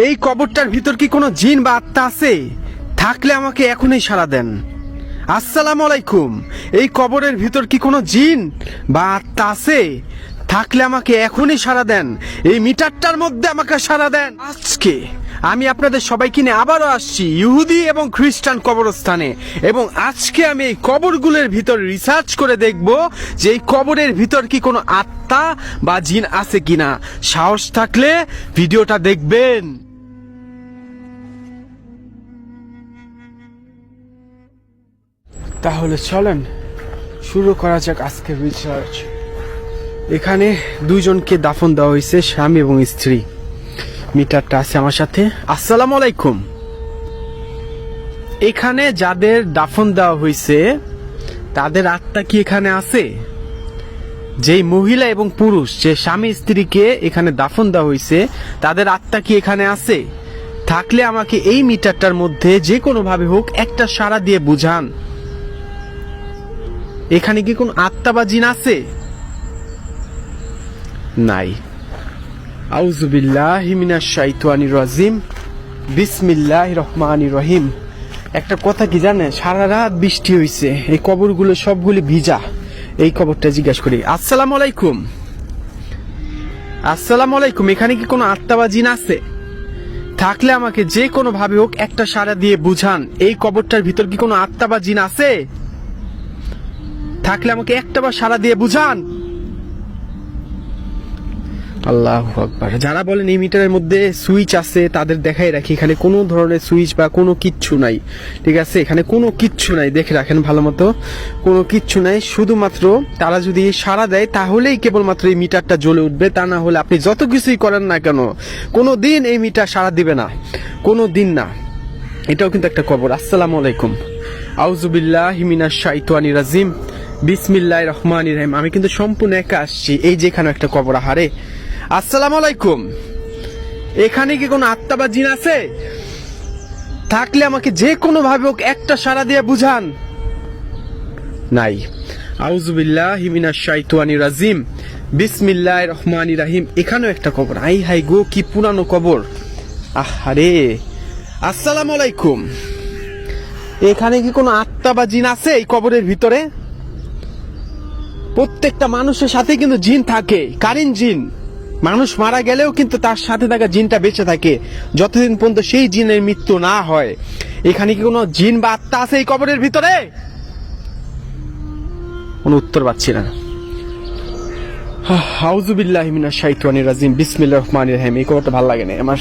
এই কবরটার ভিতর কি কোনো জিন বা আত্মা আছে? থাকলে আমাকে এখনই সাড়া দেন। আসসালামু আলাইকুম। এই কবরের ভিতর কি কোনো জিন বা আত্মা আছে? থাকলে আমাকে এখনই সাড়া দেন। এই মিটারটার মধ্যে আমাকে সাড়া দেন। আজকে আমি আপনাদের সবাইকে নিয়ে আবারও আসছি ইহুদি এবং খ্রিস্টান কবরস্থানে, এবং আজকে আমি এই কবরগুলোর ভিতর রিসার্চ করে দেখব যে এই কবরের ভিতর কি কোনো আত্মা বা জিন আছে কিনা। সাহস থাকলে ভিডিওটা দেখবেন। তাহলে চলেন শুরু করা যাক আজকের রিসার্চ। এখানে দুইজনকে দাফন দেওয়া হয়েছে, স্বামী এবং স্ত্রী। মিটারটা আছে আমার সাথে। আসসালামু আলাইকুম। এখানে যাদের দাফন দেওয়া হয়েছে তাদের আত্মা কি এখানে আছে? যেই মহিলা এবং পুরুষ, যে স্বামী স্ত্রীকে এখানে দাফন দেওয়া হয়েছে, তাদের আত্মা কি এখানে আছে? থাকলে আমাকে এই মিটারটার মধ্যে যে কোনো ভাবে হোক একটা সাড়া দিয়ে বুঝান। এখানে কি কোন আত্মা বা জিন আছে? নাই। আউযুবিল্লাহি মিনাশ শাইতানির রাজিম। বিসমিল্লাহির রহমানির রহিম। একটা কথা কি জানে, সারা রাত বৃষ্টি হইছে, এই কবরগুলো সবগুলি ভিজা। এই কবরটা জিজ্ঞাসা করি। আসসালামু আলাইকুম। আসসালামু আলাইকুম। এখানে কি কোনো আত্মা বা জিন আছে? থাকলে আমাকে যে কোনো ভাবে হোক একটা সাড়া দিয়ে বুঝান। এই কবরটার ভিতর কি কোনো আত্মা বা জিন আছে? থাকলে আমাকে একটা বার সাড়া দিয়ে বুঝান। আল্লাহু আকবার। যারা বলেন এই মিটারের মধ্যে সুইচ আছে তাদের দেখাই রাখি, এখানে কোনো ধরনের সুইচ বা কোনো কিচ্ছু নাই। ঠিক আছে, এখানে কোনো কিচ্ছু নাই, দেখে রাখেন ভালো মতো। কোনো কিচ্ছু নাই, শুধুমাত্র তারা যদি সাড়া দেয় তাহলেই কেবলমাত্র এই মিটারটা জ্বলে উঠবে। তা না হলে আপনি যত কিছুই করেন না কেন, কোনো দিন এই মিটার সাড়া দিবে না, কোনো দিন না। এটাও কিন্তু একটা কবর। আসসালামু আলাইকুম। আউযুবিল্লাহি মিনাশ শাইতানির রাজিম। বিসমিল্লাহির রহমানির রহিম। আমি কিন্তু সম্পূর্ণ একা আসছি। এই যে এখানে একটা কবর। আহারে। আসসালামু আলাইকুম। এখানে কি কোনো আত্মা বা জিন আছে? থাকলে আমাকে যে কোনো ভাবে হোক একটা সাড়া দিয়ে বুঝান। নাই। আউযুবিল্লাহি মিনাশ শাইতানির রাজিম। বিসমিল্লাহির রহমানির রহিম। এখানেও একটা কবর। আই হাই গো, কি পুরানো কবর। আহারে। আসসালামু আলাইকুম। এখানে কি কোনো আত্মা বা জিন আছে এই কবরের ভিতরে? প্রত্যেকটা মানুষের সাথে কিন্তু জিন থাকে, কারিন জিন। মানুষ মারা গেলেও কিন্তু তার সাথে থাকা জিনটা বেঁচে থাকে যতদিন পর্যন্ত সেই জিনের মৃত্যু না হয়। এখানে কি কোনো জিন বা আত্মা আছে এই কবরের ভিতরে? কোনো উত্তর পাচ্ছি না। আউযুবিল্লাহি মিনাশ শাইতানির রাজিম। বিসমিল্লাহির রহমানির রহিম। এই কবরটা ভালো লাগে না আমার।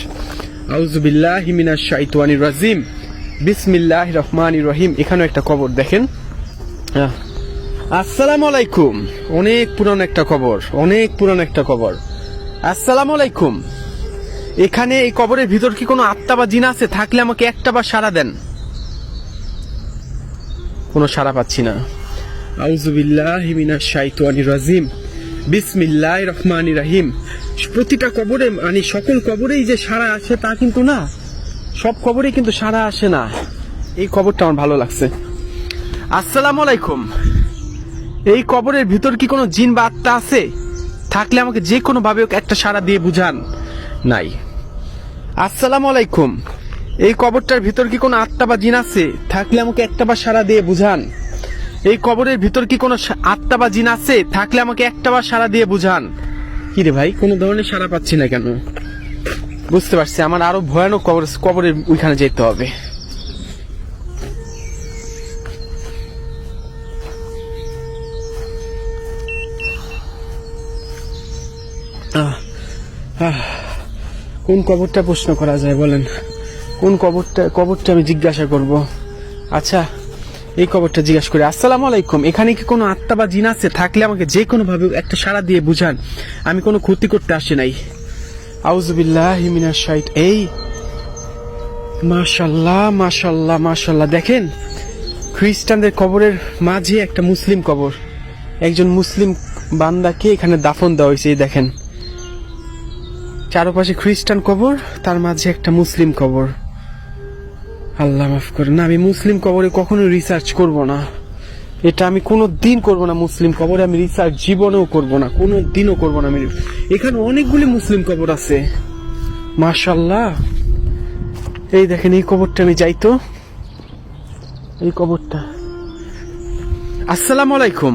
আউযুবিল্লাহি মিনাশ শাইতানির রাজিম। বিসমিল্লাহির রহমানির রহিম। এখানেও একটা কবর দেখেন। আসসালামু আলাইকুম। অনেক পুরানো একটা কবর, অনেক পুরানো একটা কবর। আসসালামু আলাইকুম। এখানে এই কবরের ভিতর কি কোনো আত্মা বা জিন আছে? থাকলে আমাকে একটা বার সাড়া দেন। কোনো সাড়া পাচ্ছি না। আউযুবিল্লাহি মিনাশ শাইতানির রাজিম। বিসমিল্লাহির রহমানির রহিম। প্রতিটা কবরে, মানে সকল কবরেই যে সাড়া আসে তা কিন্তু না, সব কবরেই কিন্তু সাড়া আসে না। এই কবরটা আমার ভালো লাগছে। আসসালামু আলাইকুম। এই কবরের ভিতর কি কোনো জিন বা আত্মা আছে? থাকলে আমাকে যে কোনো ভাবে একটা সাড়া দিয়ে বুঝান। নাই। আসসালামু আলাইকুম। এই কবরটার ভিতর কি কোনো আত্মা বা জিন আছে? থাকলে আমাকে একটা বার সাড়া দিয়ে বুঝান। এই কবরের ভিতর কি কোনো আত্মা বা জিন আছে? থাকলে আমাকে একটা বার সাড়া দিয়ে বুঝান। কি রে ভাই, কোনো ধরনের সাড়া পাচ্ছি না কেন? বুঝতে পারছি, আমার আরো ভয়ানক কবরের ওইখানে যেতে হবে। কোন কবরটা প্রশ্ন করা যায় বলেন? কোন কবরটা আমি জিজ্ঞাসা করব? আচ্ছা, এই কবরটা জিজ্ঞাসা করি। আসসালামু আলাইকুম। এখানে কি কোনো আত্মা বা জিন আছে? থাকলে আমাকে যে কোনো ভাবে একটা সাড়া দিয়ে বুঝান। আমি কোনো ক্ষতি করতে আসি নাই। আউযুবিল্লাহি মিনাশ শাইতানির। এই মাশাআল্লাহ, মাশাআল্লাহ, মাশাআল্লাহ। দেখেন, খ্রিস্টানদের কবরের মাঝে একটা মুসলিম কবর। একজন মুসলিম বান্দাকে এখানে দাফন দেওয়া হয়েছে। এই দেখেন, চারপাশে খ্রিস্টান কবর, তার মাঝে একটা মুসলিম কবর। আল্লাহ মাফ করেন। না, আমি মুসলিম কবরে কখনো রিসার্চ করব না। এটা আমি কোনো দিন করবো না। মুসলিম কবরে আমি রিসার্চ জীবনেও করব না, কোনো দিনও করবো না। আমি এখানে অনেকগুলি মুসলিম কবর আছে। মাশাআল্লাহ, এই দেখেন এই কবরটা, আমি যাই তো এই কবরটা। আসসালামু আলাইকুম।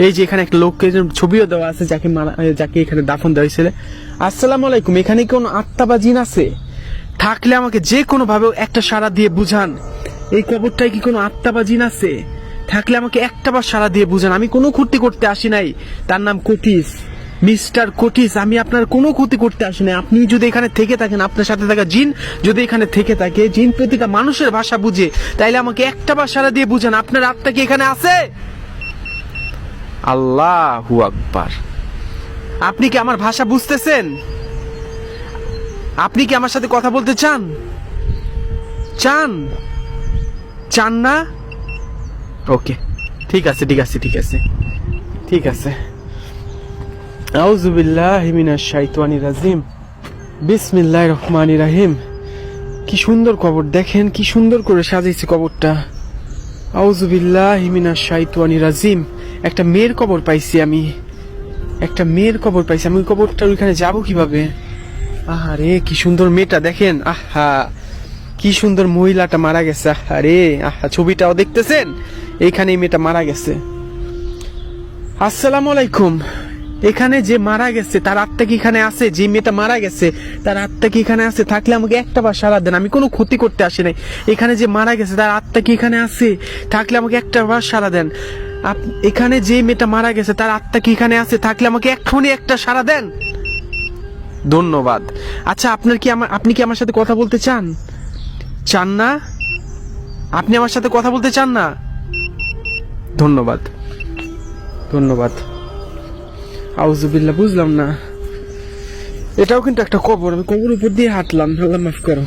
এই যে এখানে একটা লোককে ছবিও দেওয়া আছে, যাকে এখানে দাফন দেওয়া হয়েছিল। আসসালামু আলাইকুম, এখানে কোন আত্মা বা জিন আছে? থাকলে আমাকে যে কোনো ভাবে একটা সাড়া দিয়ে বুঝান। এই কবরটায় কি কোনো আত্মা বা জিন আছে? থাকলে আমাকে একটা বার সাড়া দিয়ে বুঝান। আমি কোনো ক্ষতি করতে আসি নাই। তার নাম কোটিস, মিস্টার কোটিস। আমি আপনার কোনো ক্ষতি করতে আসি নাই। আপনি যদি এখানে থেকে থাকেন, আপনার সাথে থাকা জিন যদি এখানে থেকে থাকে, জিন প্রতিটা মানুষের ভাষা বুঝে, তাইলে আমাকে একটা বার সাড়া দিয়ে বুঝান আপনার আত্মা কি এখানে আছে? আল্লাহু আকবার। আপনি কি আমার ভাষা বুঝতেছেন? আপনি কি আমার সাথে কথা বলতে চান? চান? চান না? ওকে, ঠিক আছে ঠিক আছে ঠিক আছে ঠিক আছে। আউযু বিল্লাহি মিনাশ শাইতানির রাজিম, বিসমিল্লাহির রহমানির রহিম। কি সুন্দর কবর, দেখেন কি সুন্দর করে সাজাইছে কবরটা। আউযু বিল্লাহি মিনাশ শাইতানির রাজিম। একটা মেয়ের কবর পাইছি আমি, একটা মেয়ের কবর পাইছি আমি। ওই কবরটার ওইখানে যাবো কিভাবে? আহারে কি সুন্দর মেয়েটা, দেখেন। আহা কি সুন্দর মহিলাটা মারা গেছে। আরে আহা, ছবিটাও দেখতেছেন, এইখানে এই মেয়েটা মারা গেছে। আসসালামু আলাইকুম। এখানে যে মারা গেছে তার আত্মা কি এখানে আছে? যে মেয়েটা মারা গেছে তার আত্মা কি এখানে আছে? থাকলে আমাকে একটা বার সাড়া দেন। আমি কোনো ক্ষতি করতে আসি নাই। এখানে যে মারা গেছে তার আত্মা কি এখানে আছে? থাকলে আমাকে একটা বার সাড়া দেন। এখানে যে মেয়েটা মারা গেছে তার আত্মা কি এখানে আছে? থাকলে আমাকে এক্ষুনি একটা সাড়া দেন। ধন্যবাদ। আচ্ছা, আপনি কি আমার সাথে কথা বলতে চান? চান না? আপনি আমার সাথে কথা বলতে চান না? ধন্যবাদ ধন্যবাদ। আউযুবিল্লাহ, বুঝলাম না। এটাও কিন্তু একটা কবর, আমি কবর উপর দিয়ে হাঁটলাম। আল্লাহ মাফ করো,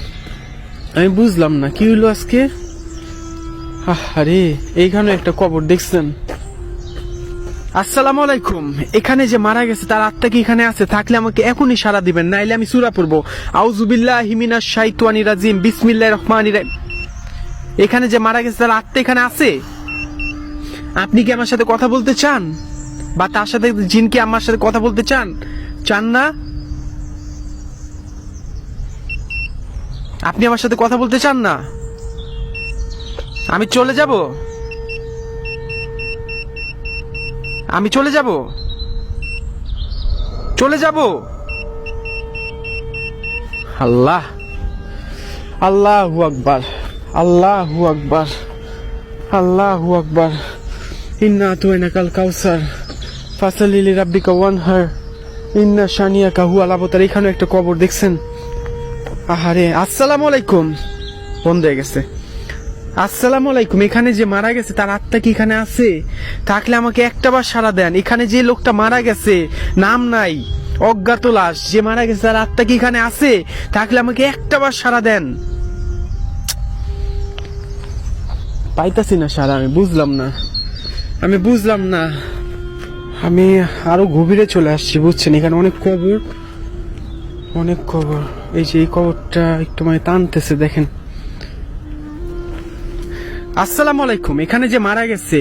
আমি বুঝলাম না কি হইলো আজকে। আরে এইখানে একটা কবর দেখছেন। আসসালামু আলাইকুম। এখানে যে মারা গেছে তার আত্মা কি এখানে আছে? থাকলে আমাকে এখনই সাড়া দিবেন, নাইলে আমি সূরা পড়বো। আউযু বিল্লাহি মিনাশ শাইতানির রাজিম, বিসমিল্লাহির রহমানির রহিম। এখানে যে মারা গেছে তার আত্মা এখানে আছে? আপনি কি আমার সাথে কথা বলতে চান? বা তার সাথে জিন কি আমার সাথে কথা বলতে চান? চান না? আপনি আমার সাথে কথা বলতে চান না? আমি চলে যাব, আমি চলে যাব, চলে যাব। আল্লাহ, আল্লাহু আকবার, আল্লাহু আকবার, আল্লাহু আকবার। ইন্না আতাইনাকাল কাউসার ফাসাল্লি লিরাব্বিকা ওয়ানহার ইন্না শানিয়াকা হুয়াল আবতার। এখানে একটা কবর দেখছেন। আহারে। আসসালামু আলাইকুম। বন্ধ হয়ে গেছে। আসসালামু আলাইকুম। এখানে যে মারা গেছে তার আত্মা কি এখানে আছে? থাকলে আমাকে একটা বার সাড়া দেন। এখানে যে লোকটা মারা গেছে, নাম নাই, অজ্ঞাত লাশ, যে মারা গেছে তার আত্মা কি এখানে আছে? থাকলে আমাকে একটা বার সাড়া দেন। পাইতাছি না সাড়া, আমি বুঝলাম না, আমি বুঝলাম না। আমি আরো গভীরে চলে আসছি, বুঝছেন। এখানে অনেক কবর, অনেক কবর। এই যে এই কবরটা একটু মানে টানতেছে, দেখেন। আসসালামু আলাইকুম। এখানে যে মারা গেছে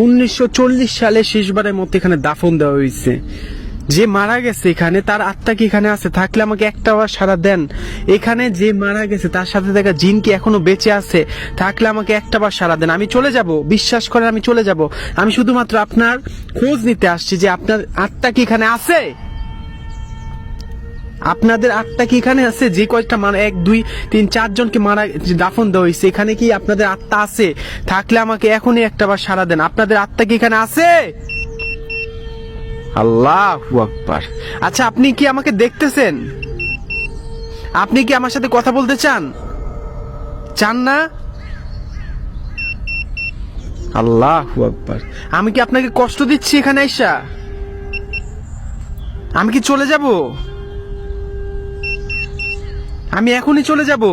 1940 সালে শেষবারের মতো এখানে দাফন দেওয়া হয়েছে। যে মারা গেছে এখানে তার আত্মা কি এখানে আছে? থাকলে আমাকে একটা বার সাড়া দেন। এখানে যে মারা গেছে তার সাথে থাকা জিন কি এখনো বেঁচে আছে? থাকলে আমাকে একটা বার সাড়া দেন। আমি চলে যাব, বিশ্বাস করেন আমি চলে যাব। আমি শুধুমাত্র আপনার খোঁজ নিতে আসছি যে আপনার আত্মা কি এখানে আছে? আপনাদের আত্মা কি এখানে আছে? যে কয়েকটা মারা, 1 2 3 4 জনকে মারা দাফন দেওয়া হয়েছে, এখানে কি আপনাদের আত্মা আছে? থাকলে আমাকে এখনই একটা বার সাড়া দেন। আপনাদের আত্মা কি এখানে আছে? আল্লাহু আকবার। আচ্ছা, আপনি কি আমাকে দেখতেছেন? আপনি কি আমার সাথে কথা বলতে চান? চান না? আল্লাহু আকবার। আমি কি আপনাকে কষ্ট দিচ্ছি এখানে আইসা? আমি কি চলে যাব? আমি এখনই চলে যাব।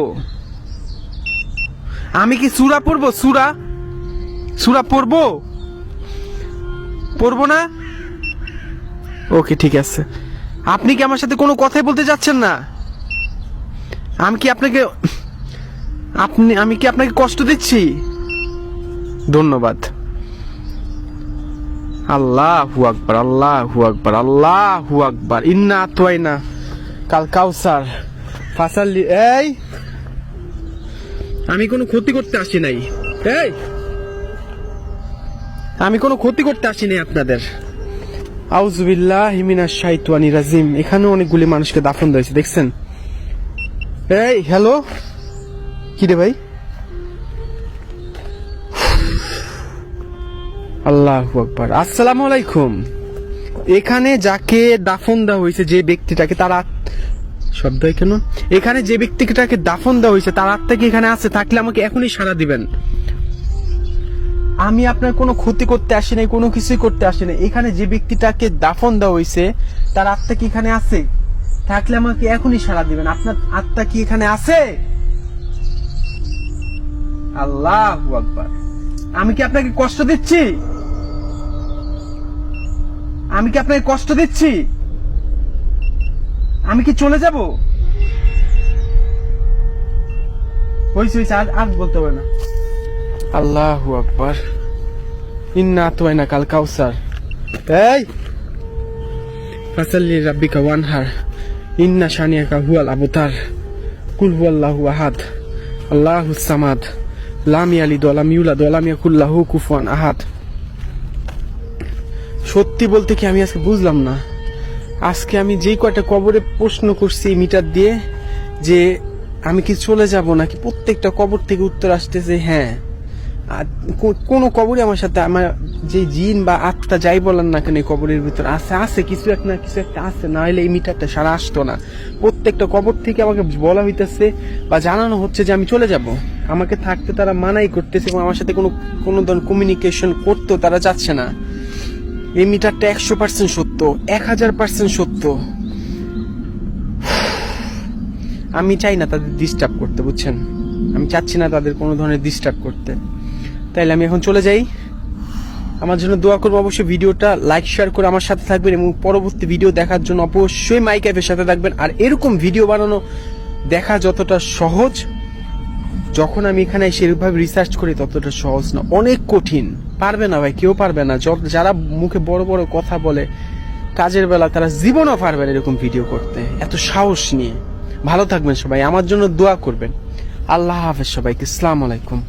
আমি কি সূরা পড়বো? সূরা, সূরা পড়বো? পড়বো না? ওকে, ঠিক আছে। আপনি কি আমার সাথে কোনো কথাই বলতে যাচ্ছেন না? আমি কি আপনাকে কষ্ট দিচ্ছি? ধন্যবাদ। আল্লাহু আকবার, আল্লাহু আকবার, আল্লাহু আকবার। ইন্না আতাইনা কাল কাউসার ফাসাল্লি। এই আমি কোনো ক্ষতি করতে আসি নাই। এই, আমি কোনো ক্ষতি করতে আসি নাই আপনাদের। আউযুবিল্লাহি মিনাশ শাইতানির রাজিম। এখানে অনেকগুলি মানুষকে দাফন দিয়েছে, দেখছেন? এই হ্যালো, কি রে ভাই? আল্লাহু আকবার। আসসালামু আলাইকুম। এখানে যাকে দাফন দেওয়া হয়েছে, যে ব্যক্তিটাকে, তার শব্দ হয় কেন? এখানে যে ব্যক্তিটাকে দাফন দেওয়া হয়েছে তার আত্মা কি এখানে আছে? থাকলে আমাকে এখনই সাড়া দিবেন। আমি আপনার কোনো ক্ষতি করতে আসি নাই, কোনো কিছুই করতে আসি নাই। এখানে যে ব্যক্তিটাকে দাফন দেওয়া হয়েছে তার আত্মা কি এখানে আছে? থাকলে আমাকে এখনই সাড়া দিবেন। আপনার আত্মা কি এখানে আছে? আল্লাহু আকবার। আমি কি আপনাকে কষ্ট দিচ্ছি? আমি কি আপনাকে কষ্ট দিচ্ছি? আমি কি চলে যাব? হইছে হইছে, আর বলতে হবে না। আল্লাহু আকবার। ইন্না আতওয়াইনা কাল কাউসার। এই ফাসাল্লি রাব্বিকা ওয়ানহার ইন্না শানিয়াকা হুয়াল আবতার। কুল হুয়াল্লাহু আহাদ আল্লাহুস সামাদ লাম ইয়ালিদ ওয়া লাম ইউলাদ ওয়া লাম ইয়াকুল লাহু কুফুয়ান আহাদ। সত্যি বলতে কি আমি আজকে বুঝলাম না। আজকে আমি যেই কয়টা কবরে প্রশ্ন করছি মিটার দিয়ে যে আমি কি চলে যাব নাকি, প্রত্যেকটা কবর থেকে উত্তর আসতেছে হ্যাঁ। কোন কবরে আমার সাথে আমার যে জিন বা আত্মা যাই বলেন না কেন কবরের ভিতর আছে কিছু একটা আছে, না হলে এই মিটারটা সারা আসতো না। প্রত্যেকটা কবর থেকে আমাকে বলা হইতেছে বা জানানো হচ্ছে যে আমি চলে যাব। আমাকে থাকতে তারা মানাই করতেছে এবং আমার সাথে কোনো ধরনের কমিউনিকেশন করতেও তারা চাচ্ছে না। এই মিটারটা 100% সত্য, 1000% সত্য। আমি চাই না তাদের ডিস্টার্ব করতে, বুঝছেন? আমি চাচ্ছি না তাদের কোনো ধরনের ডিস্টার্ব করতে। তাইলে আমি এখন চলে যাই। আমার জন্য দোয়া করবো, অবশ্যই ভিডিওটা লাইক শেয়ার করে আমার সাথে থাকবেন এবং পরবর্তী ভিডিও দেখার জন্য অবশ্যই মাই ক্যাফের সাথে থাকবেন। আর এরকম ভিডিও বানানো দেখা যতটা সহজ, যখন আমি এখানে সেরকমভাবে রিসার্চ করি ততটা সহজ না, অনেক কঠিন। পারবে না ভাই, কেউ পারবে না। যারা মুখে বড় বড় কথা বলে কাজের বেলা, তারা জীবনও পারবে না এরকম ভিডিও করতে এত সাহস নিয়ে। ভালো থাকবেন সবাই, আমার জন্য দোয়া করবেন। আল্লাহ হাফেজ সবাইকে। আসসালামু আলাইকুম।